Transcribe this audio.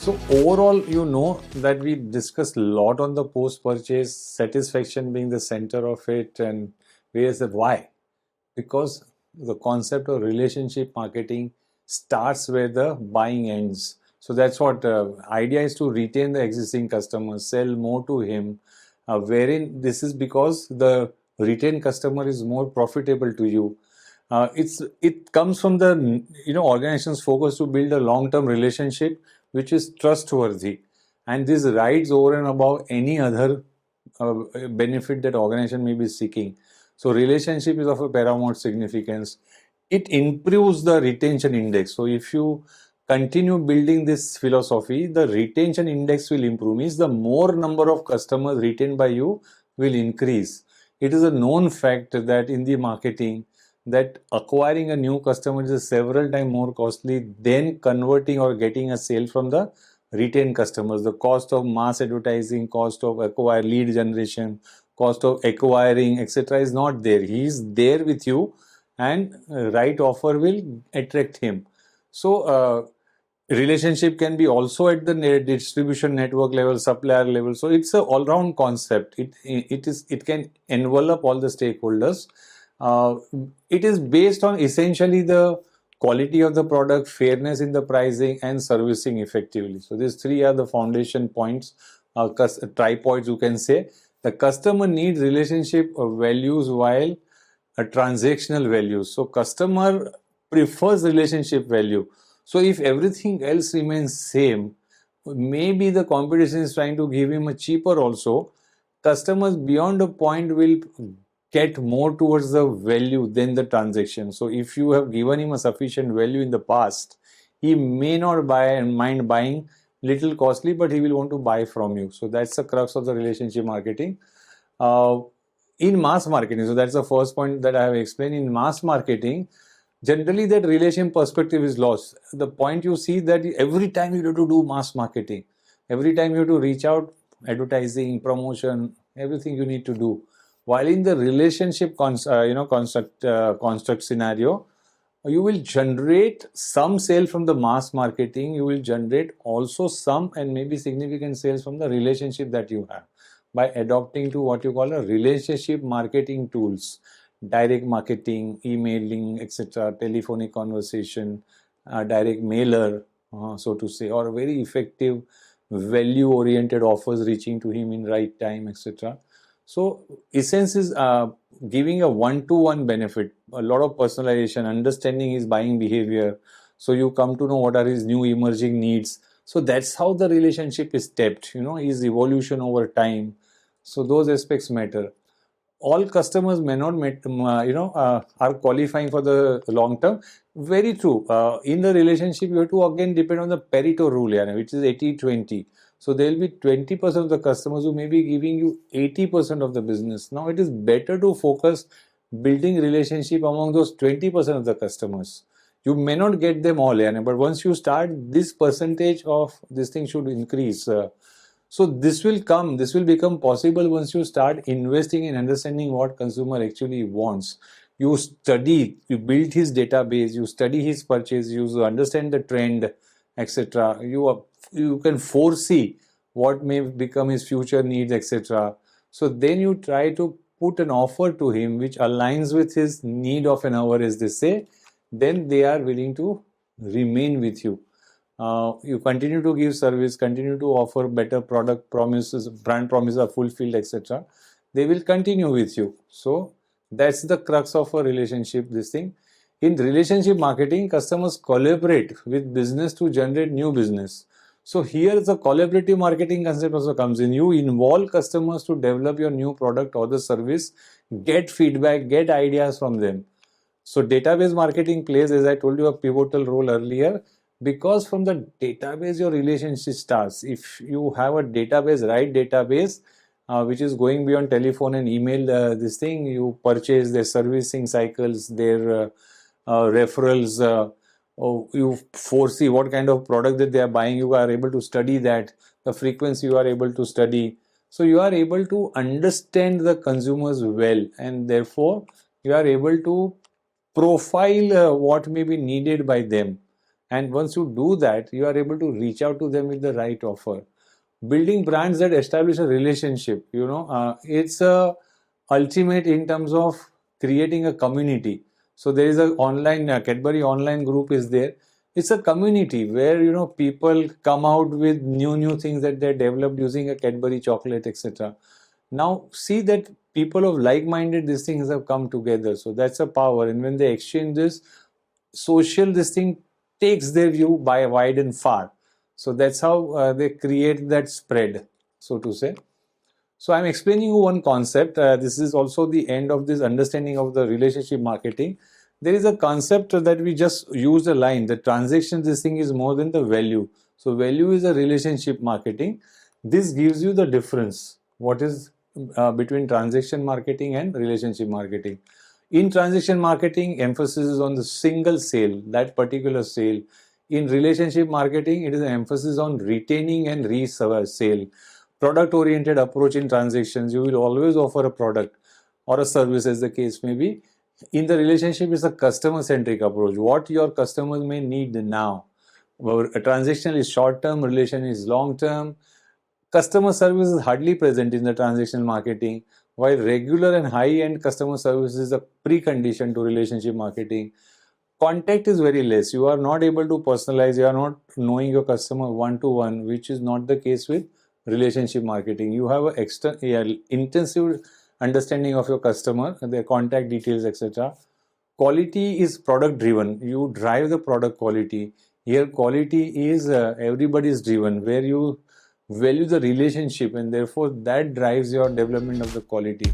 So overall, that we discussed a lot on the post-purchase satisfaction being the center of it, and where's the why? Because the concept of relationship marketing starts where the buying ends. So that's what idea is, to retain the existing customer, sell more to him. Wherein this is because the retained customer is more profitable to you. It comes from the organization's focus to build a long-term relationship which is trustworthy, and this rides over and above any other benefit that organization may be seeking. So relationship is of a paramount significance. It improves the retention index. So if you continue building this philosophy, the retention index will improve. Means the more number of customers retained by you will increase. It is a known fact that in the marketing, that acquiring a new customer is several times more costly than converting or getting a sale from the retained customers. The cost of mass advertising, cost of acquire lead generation, cost of acquiring, etc. is not there. He is there with you, and right offer will attract him. So relationship can be also at the distribution network level, supplier level. So it's a all-round concept. It can envelop all the stakeholders. It is based on essentially the quality of the product, fairness in the pricing, and servicing effectively. So these three are the foundation points, tripods you can say. The customer needs relationship values while a transactional values. So customer prefers relationship value. So if everything else remains same, maybe the competition is trying to give him a cheaper also. Customers beyond a point will get more towards the value than the transaction. So if you have given him a sufficient value in the past, he may not buy and mind buying little costly, but he will want to buy from you. So that's the crux of the relationship marketing. In mass marketing, so that's the first point that I have explained. In mass marketing, generally that relation perspective is lost. The point you see that every time you have to do mass marketing, every time you have to reach out, advertising, promotion, everything you need to do. While in the relationship construct scenario, you will generate some sale from the mass marketing. You will generate also some and maybe significant sales from the relationship that you have by adopting to what you call a relationship marketing tools, direct marketing, emailing, etc., telephonic conversation, direct mailer, so to say, or very effective value-oriented offers reaching to him in right time, etc. So essence is giving a one-to-one benefit, a lot of personalization, understanding his buying behavior. So you come to know what are his new emerging needs. So that's how the relationship is tapped, his evolution over time. So those aspects matter. All customers may not are qualifying for the long term. Very true. In the relationship, you have to again depend on the Pareto rule here, which is 80-20. So there will be 20% of the customers who may be giving you 80% of the business. Now it is better to focus building relationship among those 20% of the customers. You may not get them all, but once you start, this percentage of this thing should increase. So this will become possible once you start investing in understanding what consumer actually wants. You study, you build his database, you study his purchase, you understand the trend, etc. You can foresee what may become his future needs, etc. So then you try to put an offer to him which aligns with his need of an hour, as they say. Then they are willing to remain with you. You continue to give service, continue to offer better product promises, brand promises are fulfilled, etc. They will continue with you. So that's the crux of a relationship, this thing. In relationship marketing, customers collaborate with business to generate new business. So here the collaborative marketing concept also comes in. You involve customers to develop your new product or the service, get feedback, get ideas from them. So database marketing plays, as I told you, a pivotal role earlier, because from the database your relationship starts. If you have a database, right database, which is going beyond telephone and email, this thing, you purchase their servicing cycles, their referrals, you foresee what kind of product that they are buying, you are able to study that, the frequency you are able to study. So you are able to understand the consumers well, and therefore you are able to profile what may be needed by them, And once you do that, you are able to reach out to them with the right offer. Building brands that establish a relationship, it's a ultimate in terms of creating a community. So there is a online Cadbury online group is there. It's a community where people come out with new things that they developed using a Cadbury chocolate, etc. Now see that people of like-minded these things have come together. So that's a power, and when they exchange this, social this thing takes their view by wide and far. So that's how they create that spread, so to say. So I'm explaining you one concept. This is also the end of this understanding of the relationship marketing. There is a concept that we just use a line. The transaction, this thing is more than the value. So value is a relationship marketing. This gives you the difference. What is between transaction marketing and relationship marketing? In transaction marketing, emphasis is on the single sale, that particular sale. In relationship marketing, it is an emphasis on retaining and resale. Product oriented approach in transactions, you will always offer a product or a service as the case may be. In the relationship, is a customer centric approach, what your customers may need now. A transaction is short term, relation is long term. Customer service is hardly present in the transactional marketing, while regular and high end customer service is a precondition to relationship marketing. Contact is very less. You are not able to personalize, you are not knowing your customer one to one, which is not the case with relationship marketing. You have an intensive understanding of your customer, their contact details, etc. Quality is product driven. You drive the product quality. Here quality is everybody's driven, where you value the relationship, and therefore that drives your development of the quality.